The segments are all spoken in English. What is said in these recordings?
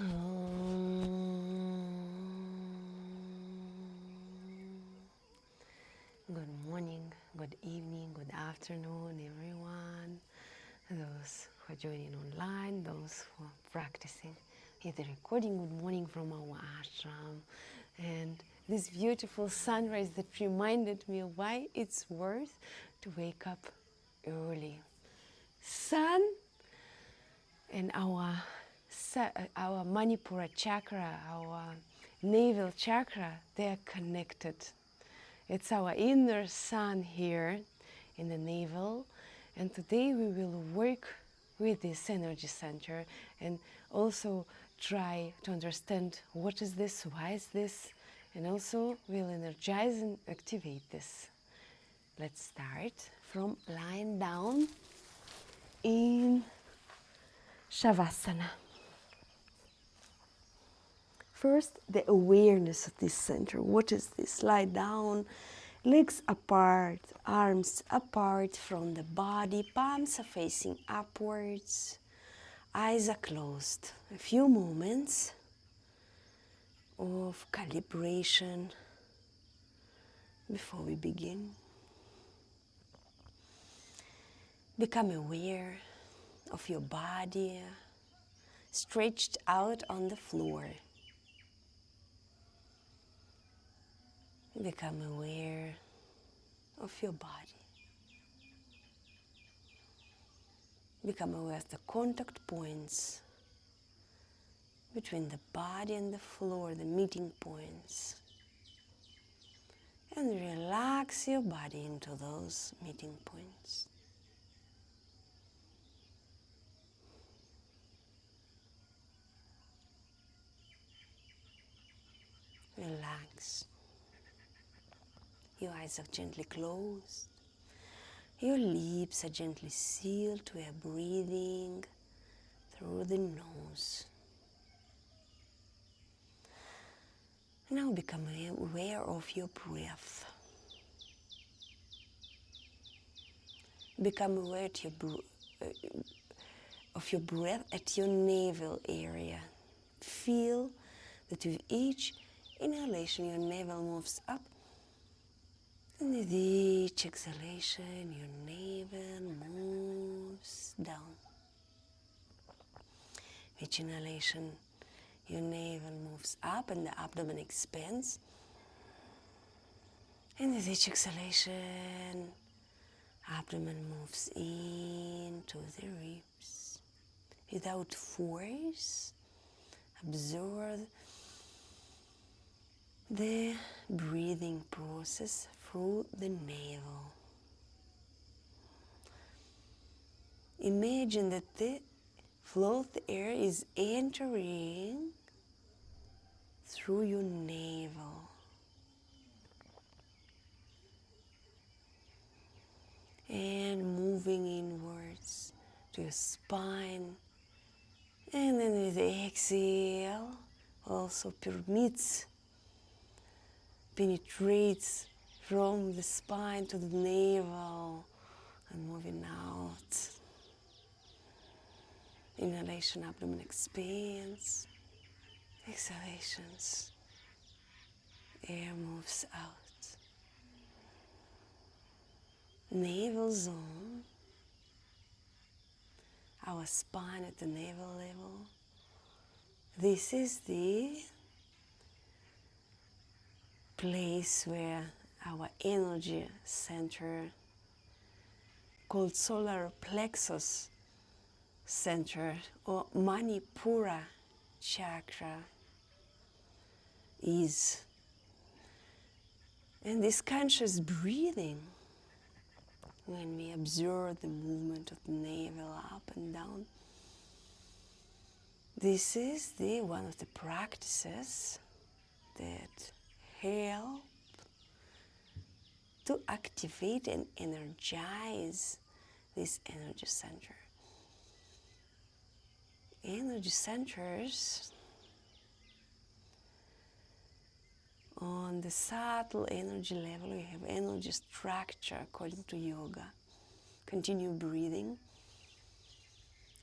Good morning, good evening, good afternoon, everyone. Those who are joining online, those who are practicing here the recording, good morning from our ashram. And this beautiful sunrise that reminded me of why it's worth to wake up early. Sun and our Manipura Chakra, our navel chakra, they are connected. It's our inner sun here in the navel, and today we will work with this energy center and also try to understand what is this, why is this, and also we'll energize and activate this. Let's start from lying down in Shavasana. First, the awareness of this center. What is this? Lie down, legs apart, arms apart from the body, palms are facing upwards, eyes are closed. A few moments of calibration before we begin. Become aware of your body stretched out on the floor. Become aware of your body. Become aware of the contact points between the body and the floor, the meeting points. And relax your body into those meeting points. Relax. Your eyes are gently closed. Your lips are gently sealed. We are breathing through the nose. Now become aware of your breath. Become aware of your breath at your navel area. Feel that with each inhalation your navel moves up. And with each exhalation, your navel moves down. With each inhalation, your navel moves up and the abdomen expands. And with each exhalation, abdomen moves into the ribs. Without force, observe the breathing process through the navel. Imagine that the flow of the air is entering through your navel. And moving inwards to your spine. And then with the exhale, also penetrates from the spine to the navel and moving out. Inhalation, abdomen expands. Exhalations, air moves out. Navel zone, our spine at the navel level. This is the place where our energy center, called solar plexus center or Manipura Chakra, is. And this conscious breathing, when we observe the movement of the navel up and down, this is one of the practices that help to activate and energize this energy center. Energy centers on the subtle energy level, we have energy structure according to yoga. Continue breathing.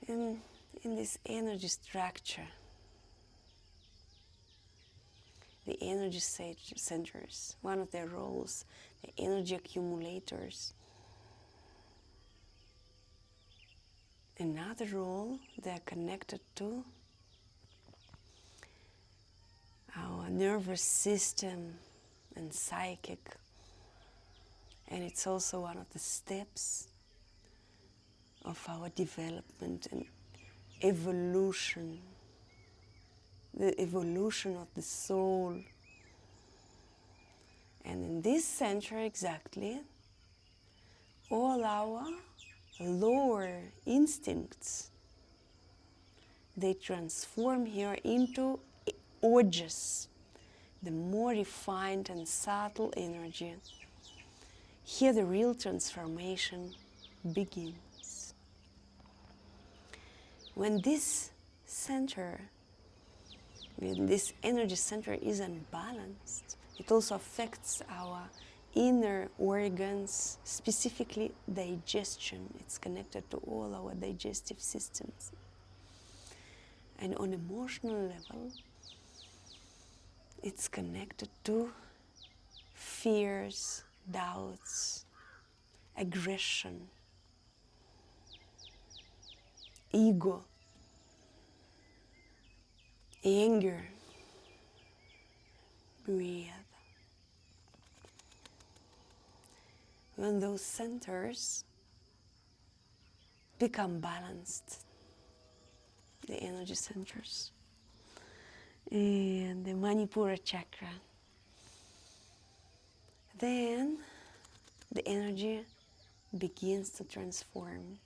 And in this energy structure, the energy centers, one of their roles, the energy accumulators. Another role, they are connected to our nervous system and psychic. And it's also one of the steps of our development and evolution, the evolution of the soul. And in this center exactly, all our lower instincts, they transform here into ojas, the more refined and subtle energy. Here the real transformation begins. When this center, when this energy center is unbalanced, it also affects our inner organs, specifically digestion. It's connected to all our digestive systems. And on emotional level, it's connected to fears, doubts, aggression, ego, anger. Breathe. When those centers become balanced, the energy centers, and the Manipura Chakra, then the energy begins to transform.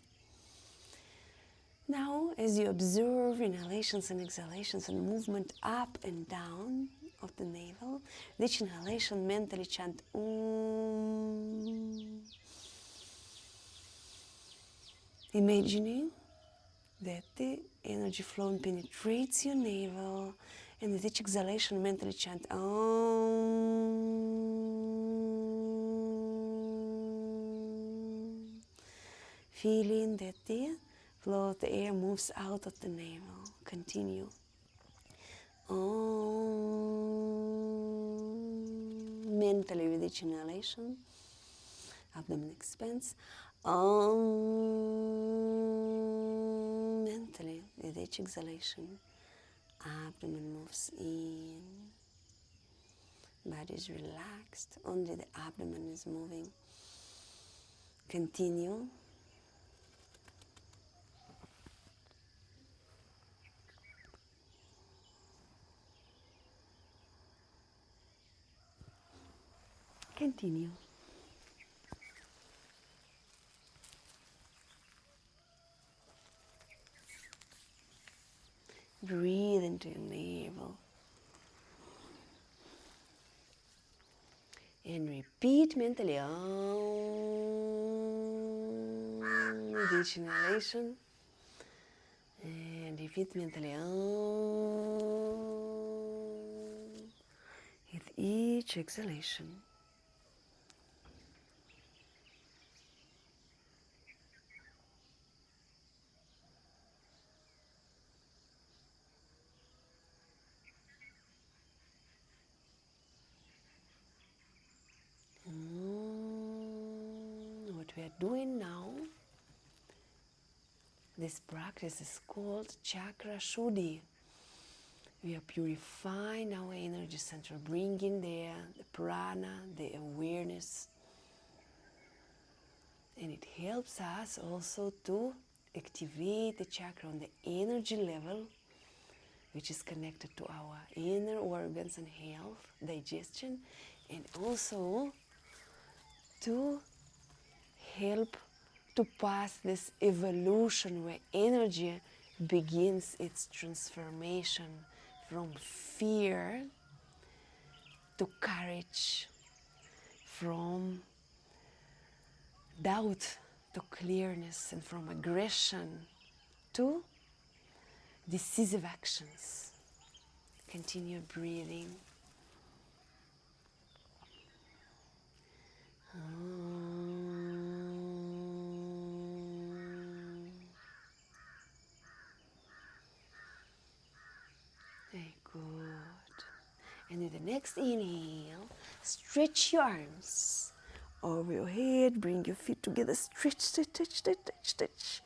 Now, as you observe inhalations and exhalations and movement up and down of the navel, with each inhalation mentally chant Om, imagining that the energy flow penetrates your navel, and with each exhalation mentally chant Om, feeling that the flow of the air moves out of the navel. Continue. Om. Mentally with each inhalation, abdomen expands. Om. Mentally with each exhalation, abdomen moves in. Body is relaxed, only the abdomen is moving. Continue. Continue. Breathe into your navel. And repeat mentally Om with each inhalation. And repeat mentally Om with each exhalation. What we are doing now, this practice is called Chakra Shuddhi. We are purifying our energy center, bringing there the prana, the awareness. And it helps us also to activate the chakra on the energy level, which is connected to our inner organs and health, digestion, and also to help to pass this evolution where energy begins its transformation from fear to courage, from doubt to clearness, and from aggression to decisive actions. Continue breathing. Very good. And with the next inhale, stretch your arms over your head, bring your feet together, stretch, stretch, stretch, stretch, stretch.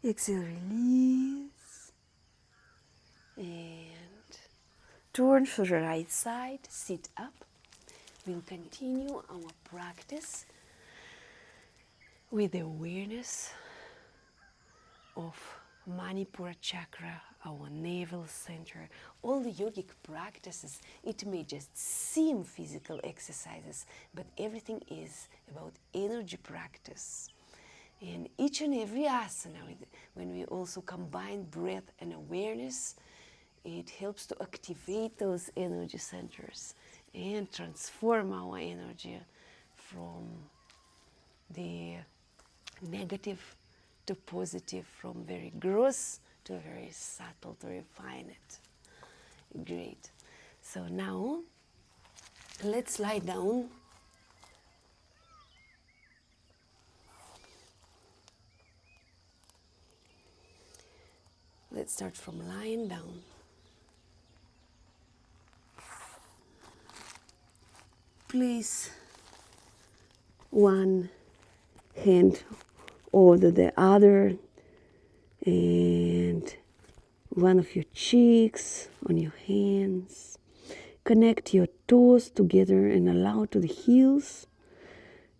Exhale, release. And turn to the right side, sit up. We'll continue our practice with the awareness of Manipura Chakra, our navel center. All the yogic practices, it may just seem physical exercises, but everything is about energy practice. And each and every asana, when we also combine breath and awareness, it helps to activate those energy centers and transform our energy from the negative to positive, from very gross to very subtle, to refine it. Great. So now, let's lie down. Let's start from lying down. Place one hand over the other and one of your cheeks on your hands. Connect your toes together and allow to the heels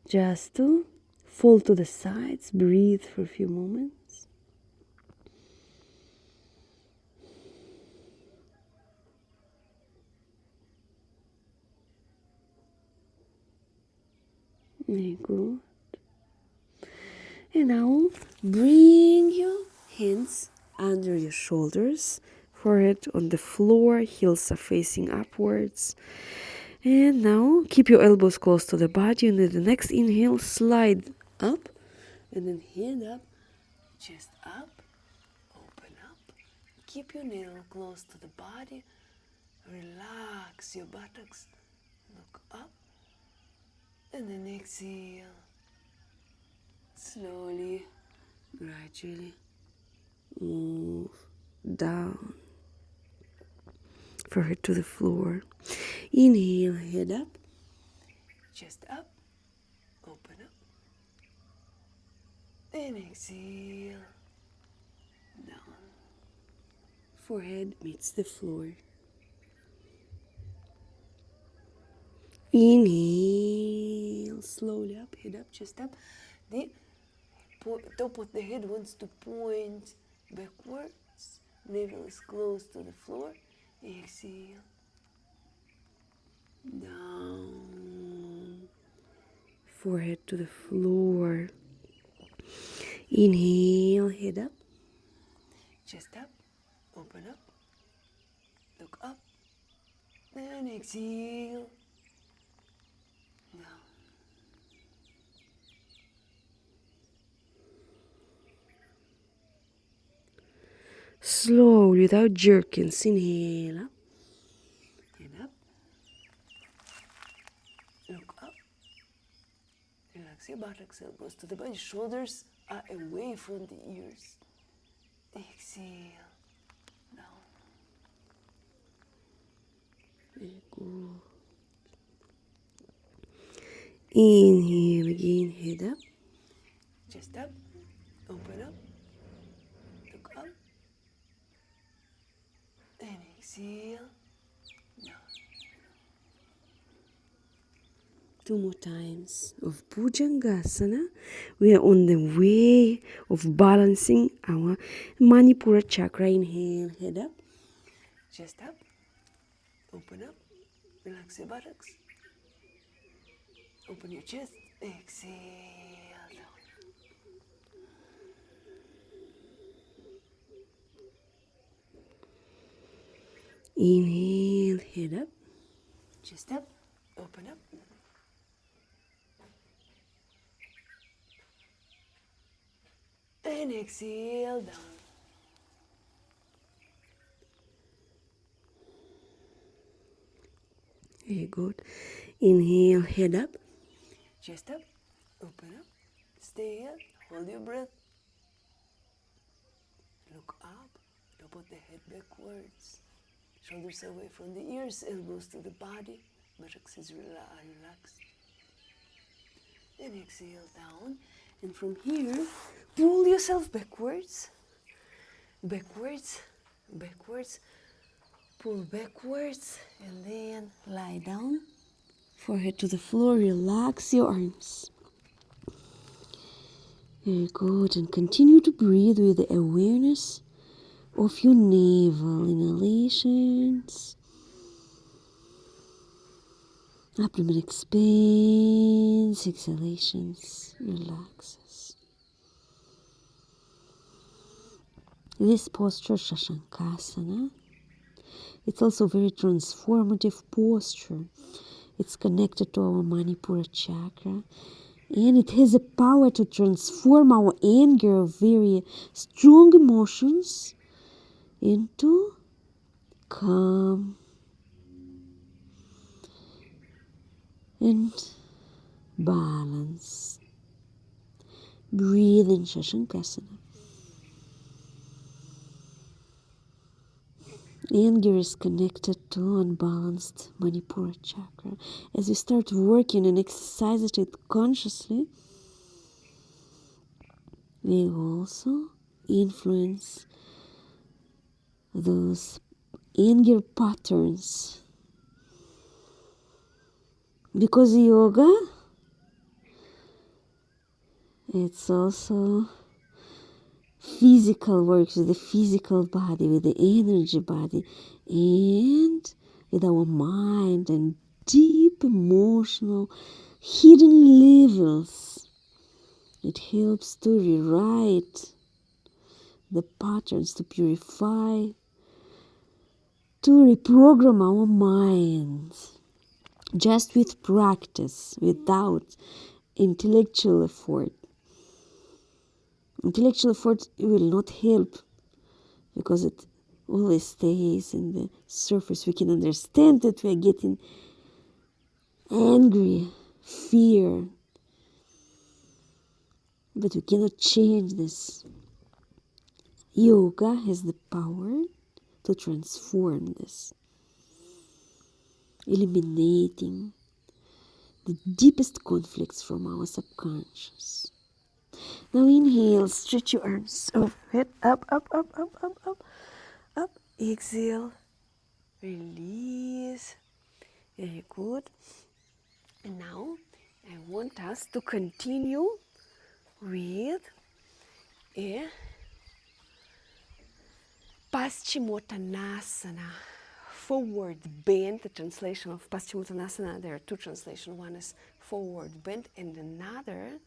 just to fall to the sides. Breathe for a few moments. Very good. And now bring your hands under your shoulders, forehead on the floor, heels are facing upwards. And now keep your elbows close to the body, and at the next inhale, slide up, and then hand up, chest up, open up. Keep your navel close to the body, relax your buttocks, look up, and then exhale. Slowly, gradually move down, forehead to the floor. Inhale, head up, chest up, open up, and exhale, down. Forehead meets the floor. Inhale, slowly up, head up, chest up. The top of the head wants to point backwards. Navel is close to the floor. Exhale. Down. Forehead to the floor. Inhale, head up. Chest up. Open up. Look up. And exhale. Down. Slowly, without jerking, inhale up, head up, look up, relax your buttocks, elbows to the body, shoulders are away from the ears. Exhale, down. Very good. Inhale again, head up, chest up, open up, look up, and exhale, down. Two more times of Bhujangasana. We are on the way of balancing our Manipura Chakra. Inhale, head up, chest up, open up, relax your buttocks, open your chest, exhale, down. Inhale, head up, chest up, open up. And exhale, down. Very good. Inhale, head up, chest up, open up. Stay here, hold your breath. Look up, top of the head backwards. Shoulders away from the ears, elbows to the body, buttocks is relaxed. Then exhale down, and from here, pull yourself backwards, backwards, backwards, pull backwards, and then lie down, forehead to the floor, relax your arms. Very good, and continue to breathe with the awareness of your navel, inhalations. Abdomen expands, exhalations, relaxes. This posture, Shashankasana, it's also a very transformative posture. It's connected to our Manipura Chakra, and it has a power to transform our anger of very strong emotions into calm and balance. Breathe in Shashankasana. Anger is connected to unbalanced Manipura Chakra. As we start working and exercising it consciously, we also influence those anger patterns. Because yoga, it's also physical works with the physical body, with the energy body, and with our mind and deep emotional hidden levels. It helps to rewrite the patterns, to purify, to reprogram our minds, just with practice, without intellectual effort. Intellectual effort will not help, because it always stays in the surface. We can understand that we are getting angry, fear, but we cannot change this. Yoga has the power to transform this, eliminating the deepest conflicts from our subconscious. Now inhale, stretch your arms overhead, up, up, up, up, up, up, up. Exhale, release. Very good. And now I want us to continue with a Paschimottanasana, forward bend. The translation of Paschimottanasana, there are two translations. One is forward bend, and another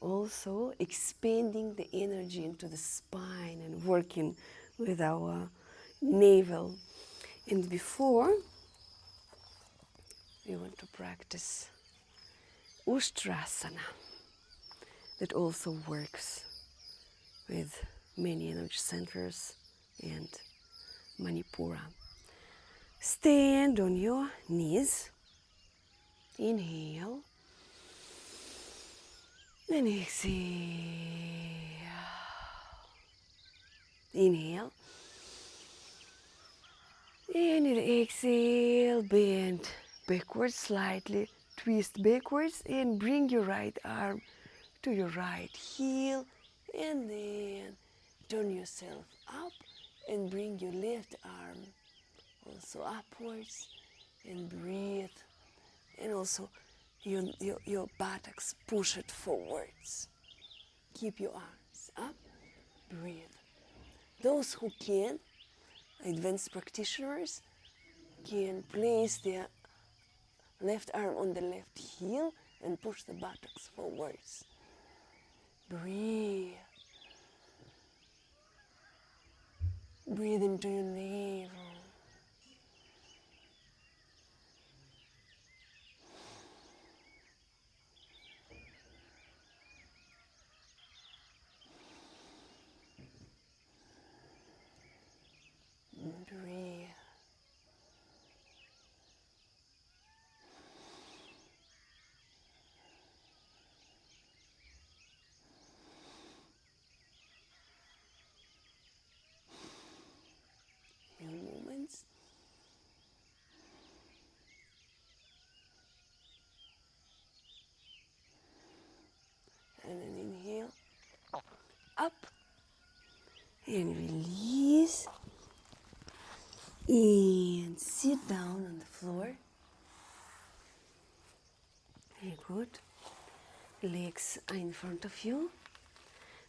also expanding the energy into the spine and working with our navel. And before, we want to practice Ustrasana, that also works with many energy centers and Manipura. Stand on your knees. Inhale. And exhale. Inhale. And exhale, bend backwards slightly, twist backwards, and bring your right arm to your right heel, and then turn yourself up and bring your left arm also upwards, and breathe, and also your buttocks, push it forwards. Keep your arms up, breathe. Those who can, advanced practitioners, can place their left arm on the left heel and push the buttocks forwards. Breathe. Breathe into your navel. Breathe. and release, and sit down on the floor. Very good. Legs are in front of you.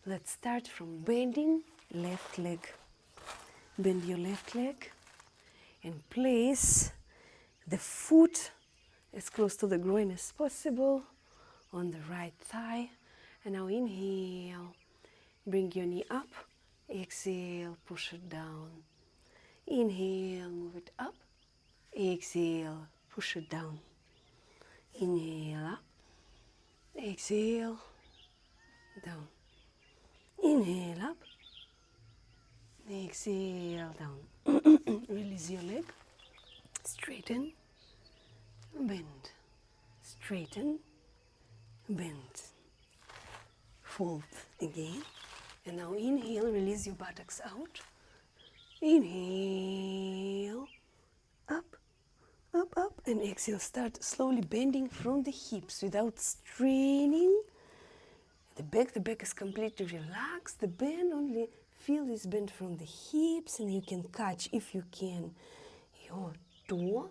Let's start from bending left leg. Bend your left leg and place the foot as close to the groin as possible on the right thigh. And now inhale, bring your knee up. Exhale, push it down. Inhale, move it up. Exhale, push it down. Inhale up. Exhale, down. Inhale up. Exhale, down. Release your leg. Straighten, bend. Straighten, bend. Fold again. And now inhale, release your buttocks out. Inhale, up, up, up. And exhale, start slowly bending from the hips without straining. The back is completely relaxed. The bend, only feel this bend from the hips, and you can catch, if you can, your toe.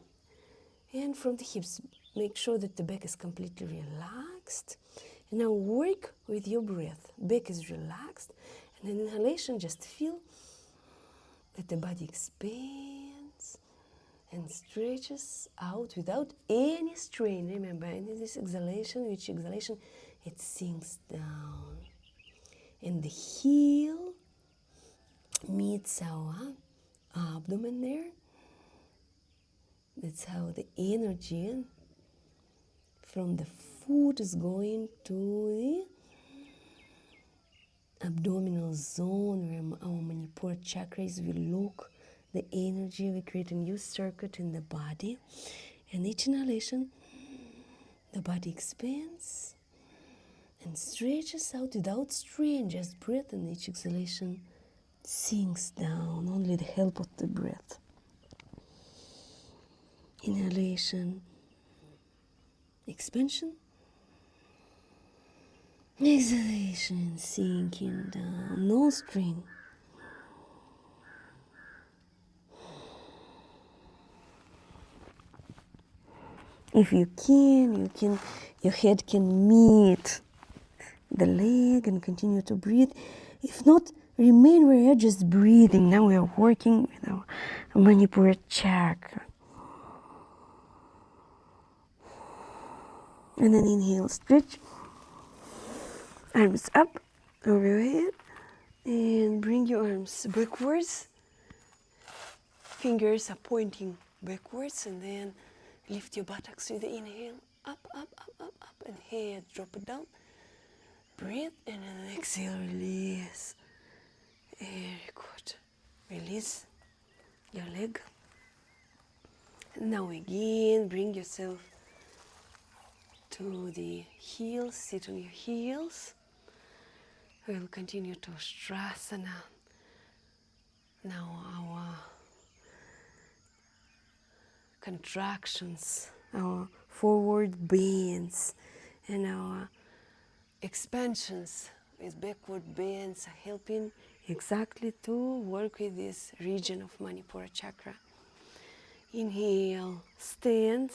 And from the hips, make sure that the back is completely relaxed. And now work with your breath. Back is relaxed. And in inhalation, just feel that the body expands and stretches out without any strain. Remember, in this exhalation, which exhalation, it sinks down. And the heel meets our abdomen there. That's how the energy from the foot is going to the abdominal zone, where our Manipura Chakra is. We lock the energy, we create a new circuit in the body. And each inhalation, the body expands and stretches out without strain. Just breath, and each exhalation sinks down, only the help of the breath. Inhalation, expansion. Exhalation, sinking down, no strain. If you can, your head can meet the leg and continue to breathe. If not, remain where you're just breathing. Now we are working with our Manipura Chakra. And then inhale, stretch. Arms up over your head. And bring your arms backwards. Fingers are pointing backwards. And then lift your buttocks with the inhale. Up, up, up, up, up. And head, drop it down. Breathe. And then exhale, release. Very good. Release your leg. And now again, bring yourself to the heels. Sit on your heels. We'll continue to Shavasana. Now our contractions, our forward bends, and our expansions with backward bends are helping exactly to work with this region of Manipura Chakra. Inhale, stand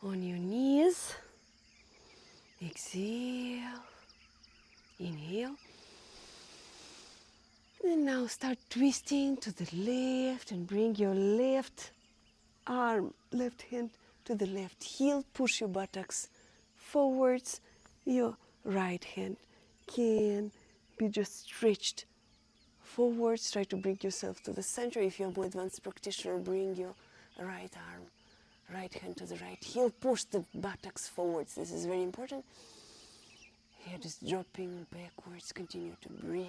on your knees. Exhale, inhale. And now start twisting to the left and bring your left arm, left hand to the left heel. Push your buttocks forwards. Your right hand can be just stretched forwards. Try to bring yourself to the center. If you're a more advanced practitioner, bring your right arm, right hand to the right heel. Push the buttocks forwards. This is very important. Head is dropping backwards. Continue to breathe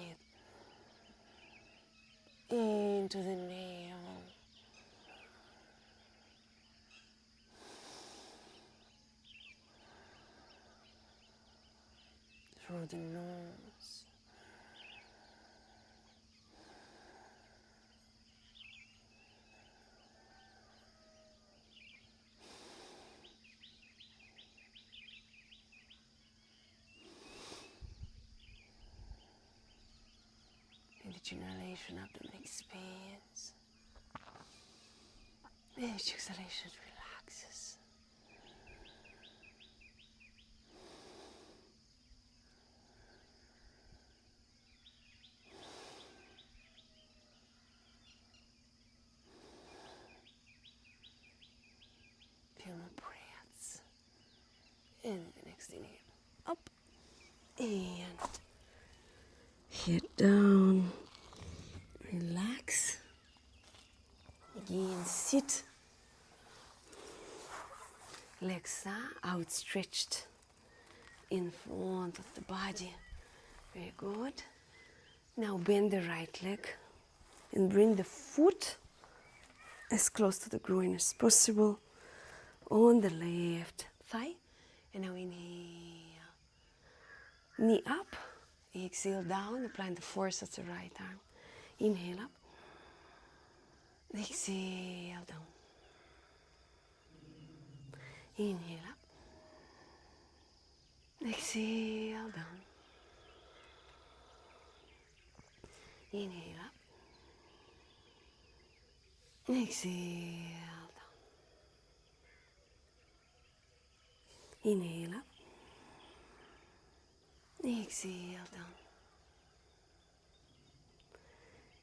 into the navel. Through the nose. And let inhalation, abdomen expands. And each exhalation relaxes. Feel my breaths. And the next inhale, up and head down. Relax. Again, sit. Legs are outstretched in front of the body. Very good. Now bend the right leg and bring the foot as close to the groin as possible on the left thigh. And now inhale. Knee up. Exhale down. Applying the force of the right arm. Inhale up. Exhale down. Inhale up. Exhale down. Inhale up. Exhale down. Inhale up. Exhale down.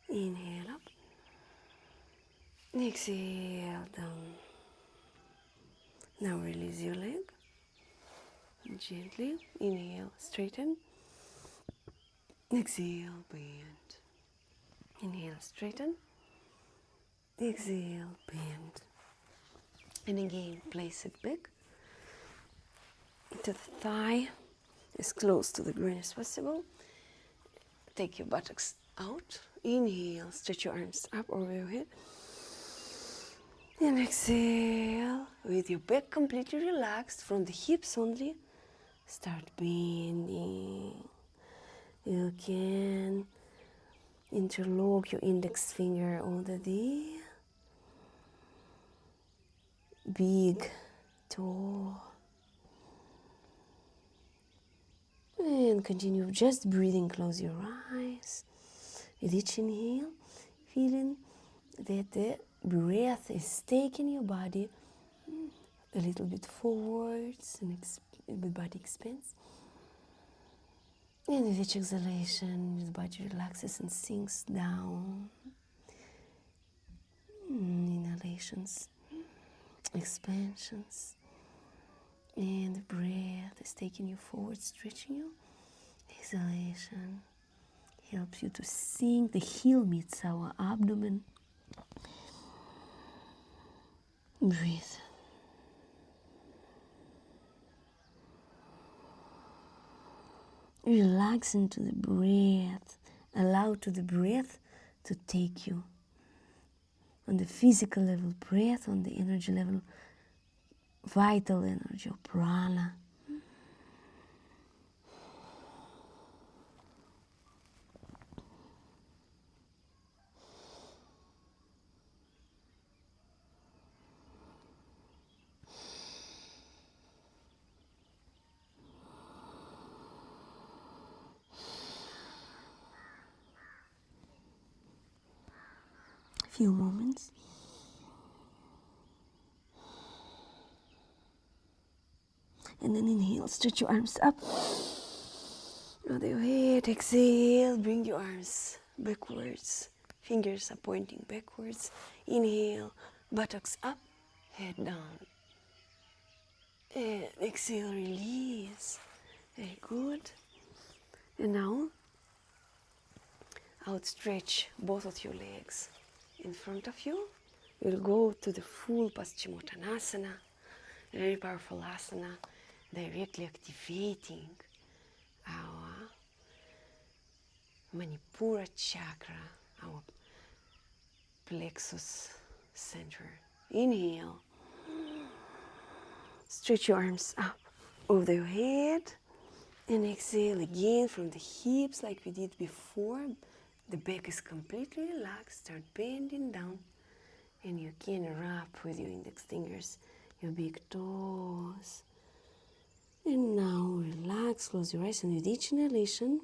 Inhale up. Exhale down. Now release your leg. Gently. Inhale, straighten. Exhale, bend. Inhale, straighten. Exhale, bend. And again, place it back to the thigh, as close to the groin as possible. Take your buttocks out. Inhale, stretch your arms up over your head. And exhale, with your back completely relaxed from the hips only, start bending. You can interlock your index finger under the big toe. And continue just breathing, close your eyes. With each inhale, feeling that the breath is taking your body a little bit forwards and the body expands. And with each exhalation, the body relaxes and sinks down. Inhalations, expansions. And the breath is taking you forward, stretching you. Exhalation helps you to sink. The heel meets our abdomen. Breathe. Relax into the breath. Allow to the breath to take you. On the physical level, breath. On the energy level, vital energy or prana. Few moments. And then inhale, stretch your arms up. Over your head, exhale, bring your arms backwards. Fingers are pointing backwards. Inhale, buttocks up, head down. And exhale, release. Very good. And now, outstretch both of your legs in front of you. We'll go to the full Paschimottanasana, a very powerful asana, directly activating our Manipura Chakra, our Plexus center. Inhale. Stretch your arms up over your head. And exhale again from the hips like we did before. The back is completely relaxed. Start bending down. And you can wrap with your index fingers your big toes. And now relax, close your eyes, and with each inhalation,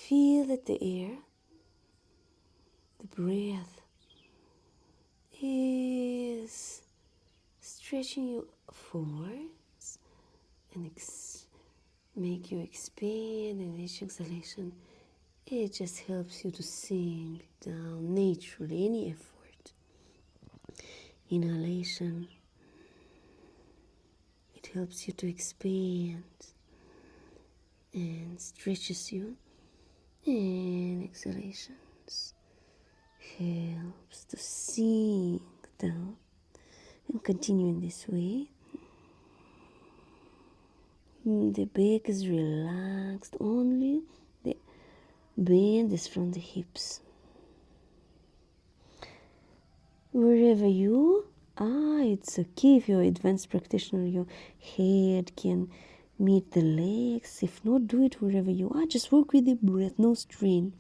feel that the air, the breath, is stretching you forwards and make you expand, and each exhalation, it just helps you to sink down naturally, any effort. Inhalation, it helps you to expand and stretches you, and exhalations helps to sink down, and continue in this way. The back is relaxed, only the bend is from the hips. Wherever you are, it's okay. If you're an advanced practitioner, your head can meet the legs. If not, do it wherever you are. Just work with the breath, no strain.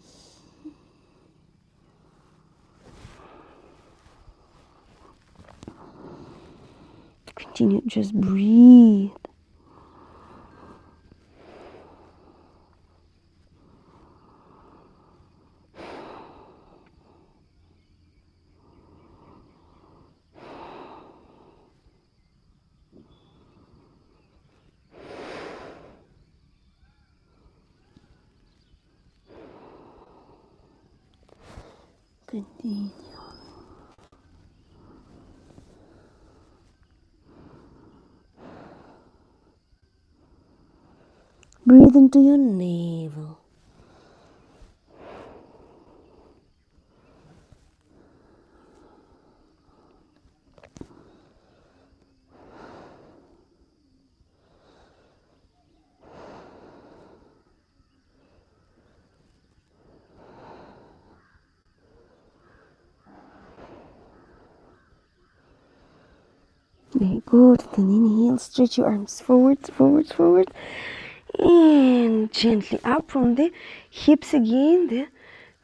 Continue, just breathe. Continue. Breathe into your navel. Very good. Then inhale, stretch your arms forwards, forwards, forward. And gently up from the hips again. The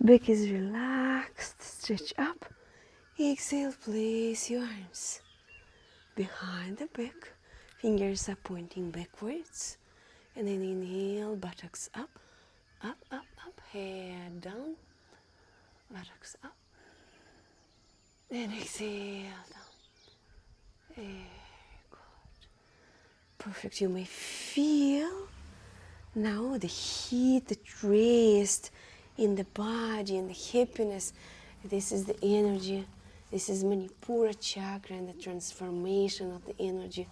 back is relaxed. Stretch up. Exhale, place your arms behind the back. Fingers are pointing backwards. And then inhale, buttocks up, up, up, up. Head down, buttocks up. And exhale down. Very good. Perfect. You may feel now the heat, the rest in the body and the happiness. This is the energy. This is Manipura Chakra and the transformation of the energy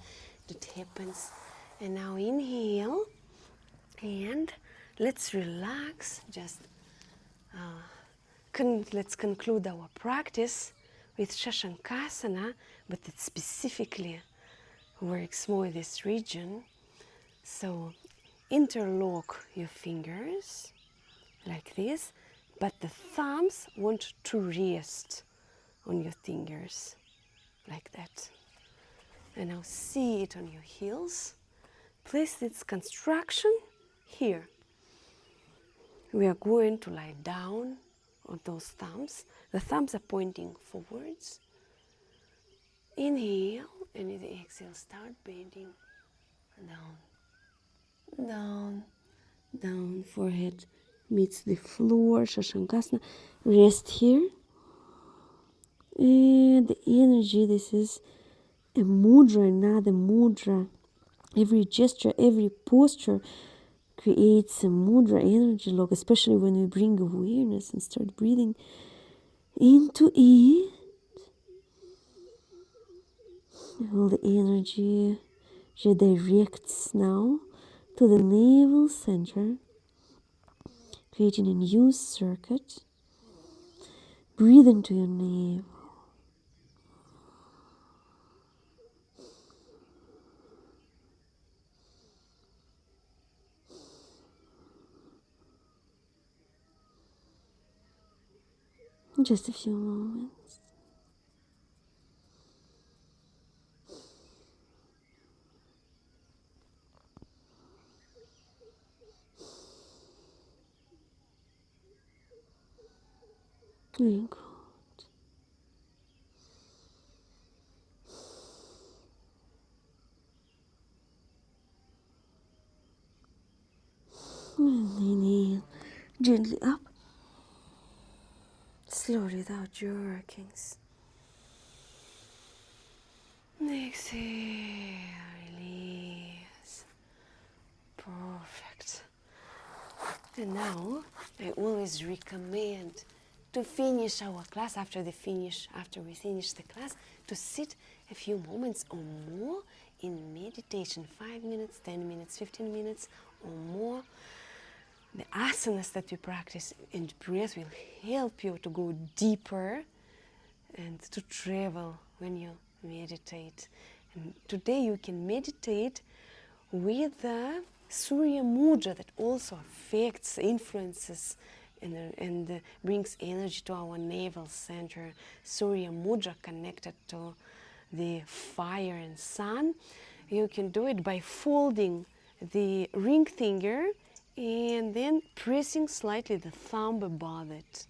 that happens. And now inhale and let's relax. Just let's conclude our practice with Shashankasana, but it specifically works more this region. So interlock your fingers like this, but the thumbs want to rest on your fingers like that. And now see it on your heels. Place this construction here. We are going to lie down on those thumbs. The thumbs are pointing forwards. Inhale, and in the exhale, start bending down, down, down. Forehead meets the floor, Shashankasana. Rest here. And the energy, this is a mudra, another mudra. Every gesture, every posture creates a mudra energy lock, especially when we bring awareness and start breathing into it. All the energy redirects now to the navel center, creating a new circuit. Breathe into your navel. Just a few moments. Very good. And inhale. gently up, slowly without jerkings. Exhale, release. Perfect. And now I always recommend to finish our class after we finish the class, to sit a few moments or more in meditation, 5 minutes, 10 minutes, 15 minutes or more. The asanas that we practice in breath will help you to go deeper and to travel when you meditate. And today you can meditate with the Surya Mudra that also affects, influences, and brings energy to our navel center. Surya Mudra connected to the fire and sun. You can do it by folding the ring finger and then pressing slightly the thumb above it.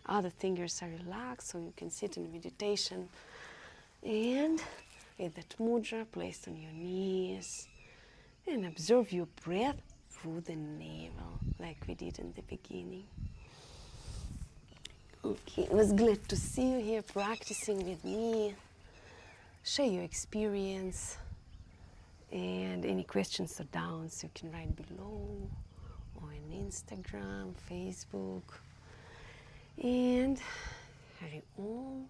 Other fingers are relaxed, so you can sit in meditation. And with that mudra placed on your knees, and observe your breath through the navel, like we did in the beginning. Okay, it was glad to see you here practicing with me. Share your experience, and any questions or doubts you can write below, or on Instagram, Facebook. And Hari Om.